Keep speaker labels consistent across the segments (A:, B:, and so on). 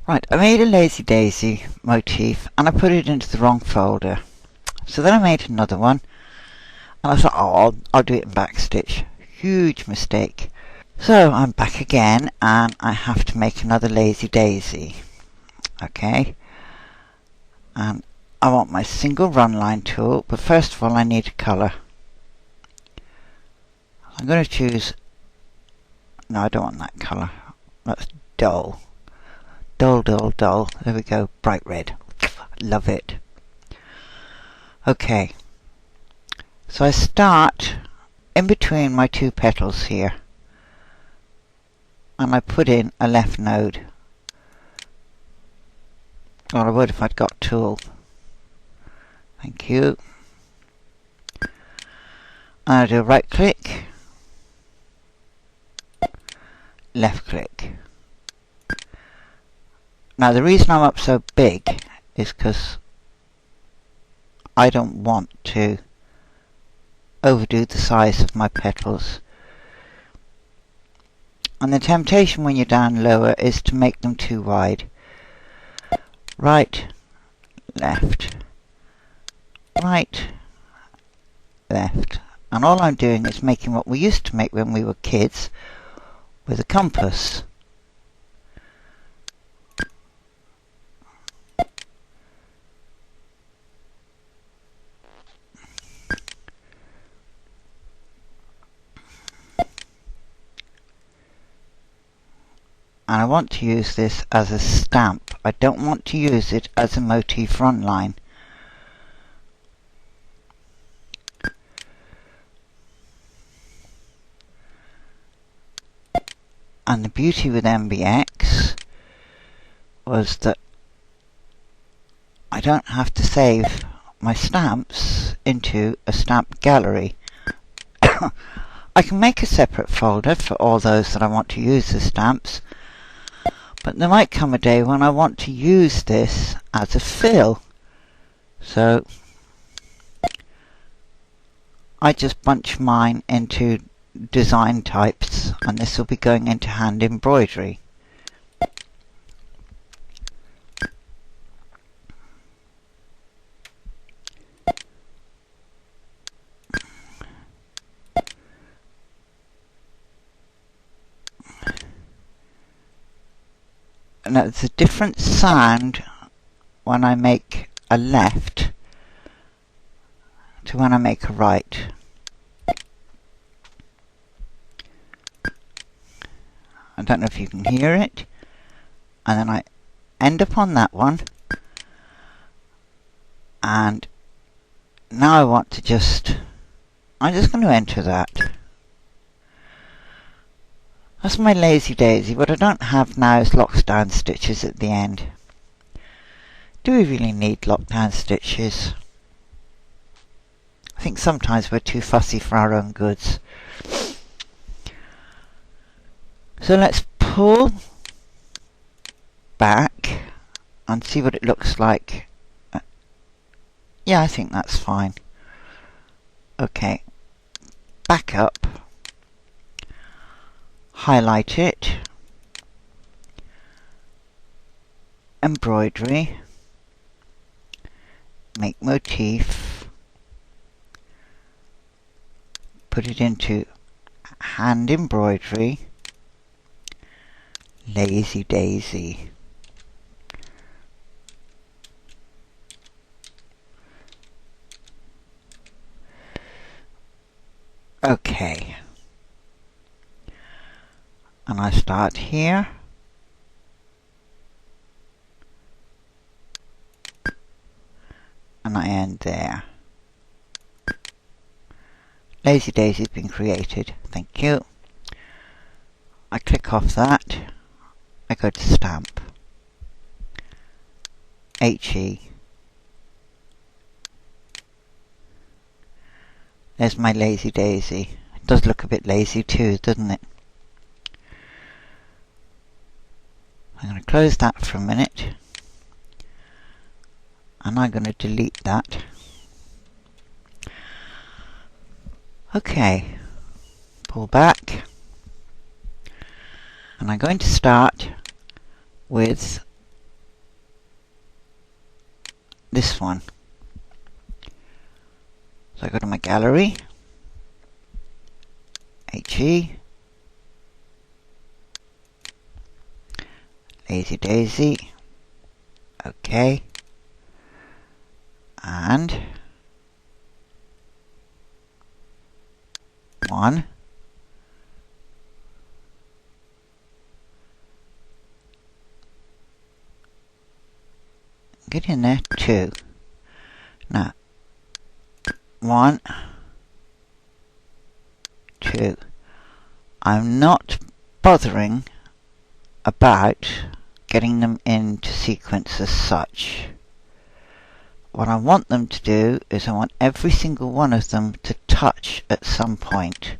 A: Right, I made a Lazy Daisy motif and I put it into the wrong folder. So then I made another one and I thought, oh, I'll do it in backstitch. Huge mistake. So I'm back again and I have to make another Lazy Daisy. Okay. And I want my single run line tool, but first of all I need a colour. I'm going to choose, no, I don't want that colour. That's dull. Dull, dull, dull. There we go. Bright red. Love it. Okay. So I start in between my two petals here. And I put in a left node. Or I would if I'd got a tool. Thank you. And I do a right click. Left click. Now the reason I'm up so big is because I don't want to overdo the size of my petals. And the temptation when you're down lower is to make them too wide. Right, left, right, left. And all I'm doing is making what we used to make when we were kids with a compass. And I want to use this as a stamp. I don't want to use it as a motif run line. And the beauty with MBX was that I don't have to save my stamps into a stamp gallery. I can make a separate folder for all those that I want to use as stamps. But there might come a day when I want to use this as a fill. So I just bunch mine into design types and this will be going into hand embroidery. Now there's a different sound when I make a left to when I make a right. I don't know if you can hear it. And then I end up on that one. And now I want to I'm just going to enter that. That's my Lazy Daisy. What I don't have now is lockdown stitches at the end. Do we really need lockdown stitches? I think sometimes we're too fussy for our own goods. So let's pull back and see what it looks like. Yeah, I think that's fine. Okay, back up. Highlight it, embroidery, make motif, put it into hand embroidery, Lazy Daisy. Okay. And I start here. And I end there. Lazy Daisy has been created. Thank you. I click off that. I go to stamp. HE. There's my Lazy Daisy. It does look a bit lazy too, doesn't it? I'm going to close that for a minute and I'm going to delete that. Okay, pull back and I'm going to start with this one. So I go to my gallery, HE, Lazy Daisy, OK, and one, get in there, two. Now, 1, 2. I'm not bothering about getting them into sequence as such. What I want them to do is I want every single one of them to touch at some point.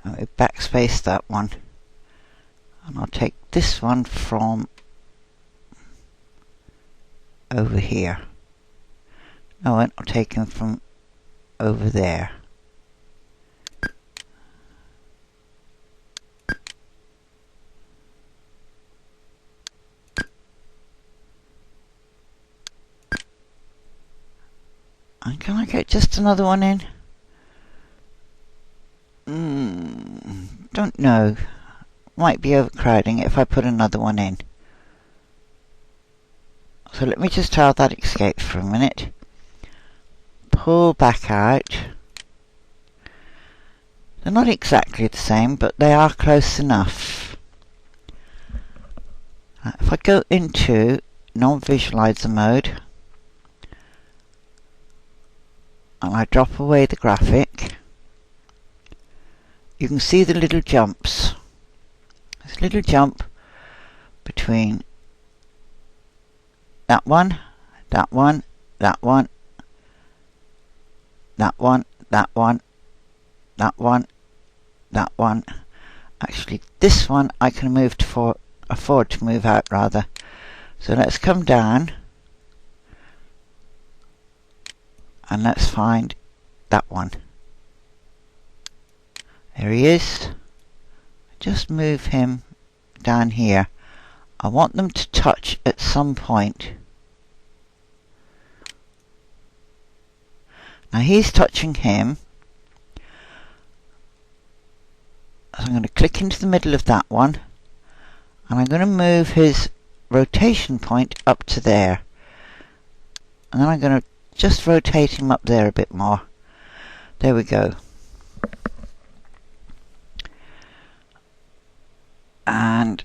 A: I backspace that one, and I'll take this one from over here. No, I'll take him from over there. And can I get just another one in? Don't know. Might be overcrowding it if I put another one in. So let me just tell that escape for a minute. Pull back out. They're not exactly the same, but they are close enough. If I go into non-visualizer mode, and I drop away the graphic, you can see the little jumps. There's a little jump between that one, that one, that one, that one, that one, that one, that one. Actually, this one I can move to afford to move out rather. So let's come down and let's find that one. There he is. Just move him down here. I want them to touch at some point. Now he's touching him. So I'm going to click into the middle of that one, and I'm going to move his rotation point up to there. And then I'm going to just rotate him up there a bit more. There we go. And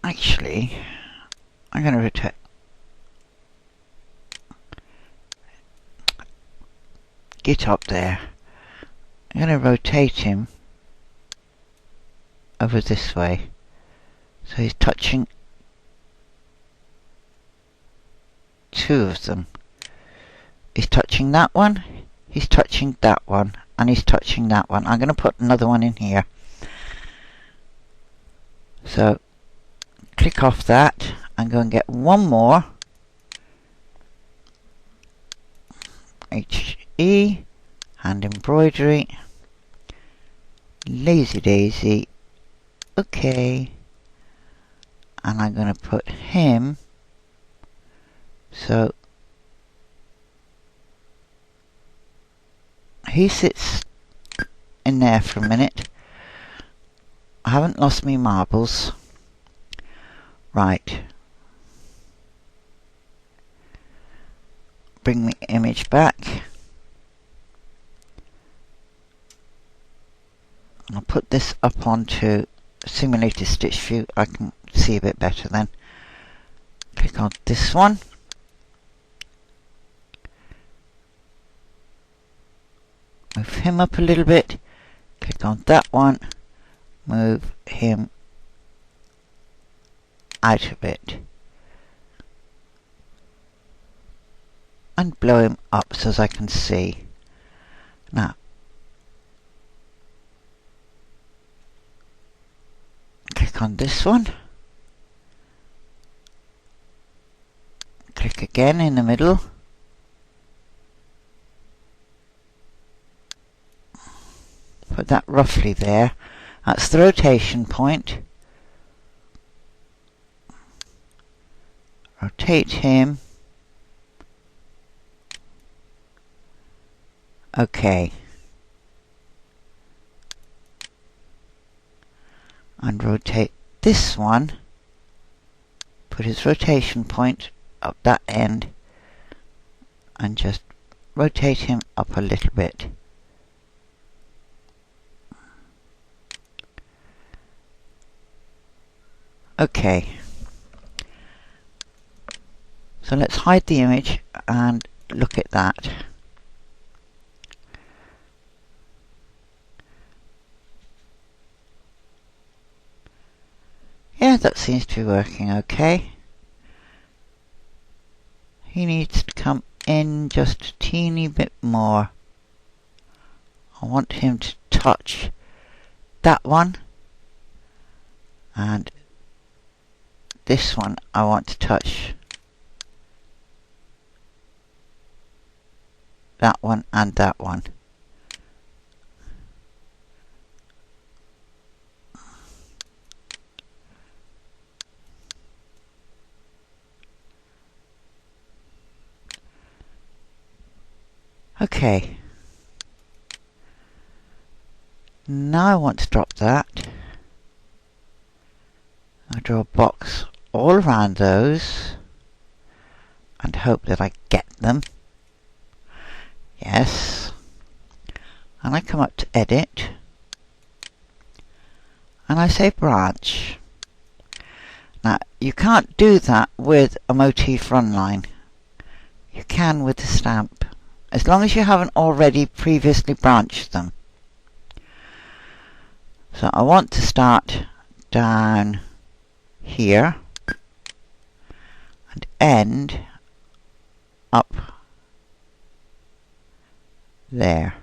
A: actually, I'm going to rotate. Get up there. I'm going to rotate him over this way. So he's touching two of them. He's touching that one, he's touching that one, and he's touching that one. I'm going to put another one in here. So click off that and go and get one more. HE and embroidery. Lazy Daisy. OK. And I'm going to put him. So he sits in there for a minute. I haven't lost me marbles. Right. Bring the image back. I'll put this up onto simulated stitch view. I can see a bit better then. Click on this one. Move him up a little bit. Click on that one. Move him out a bit. And and blow him up so as I can see. Now, click on this one. Click again in the middle. Put that roughly there. That's the rotation point. Rotate him. Okay. And rotate this one. Put his rotation point up that end and just rotate him up a little bit. Okay. So let's hide the image and look at that. Yeah, that seems to be working okay. He needs to come in just a teeny bit more. I want him to touch that one, and this one I want to touch that one and that one. Okay. Now I want to drop that. I draw a box all around those and hope that I get them. Yes. And I come up to edit and I say branch. Now you can't do that with a motif run line. You can with the stamp, as long as you haven't already previously branched them. So I want to start down here and end up there.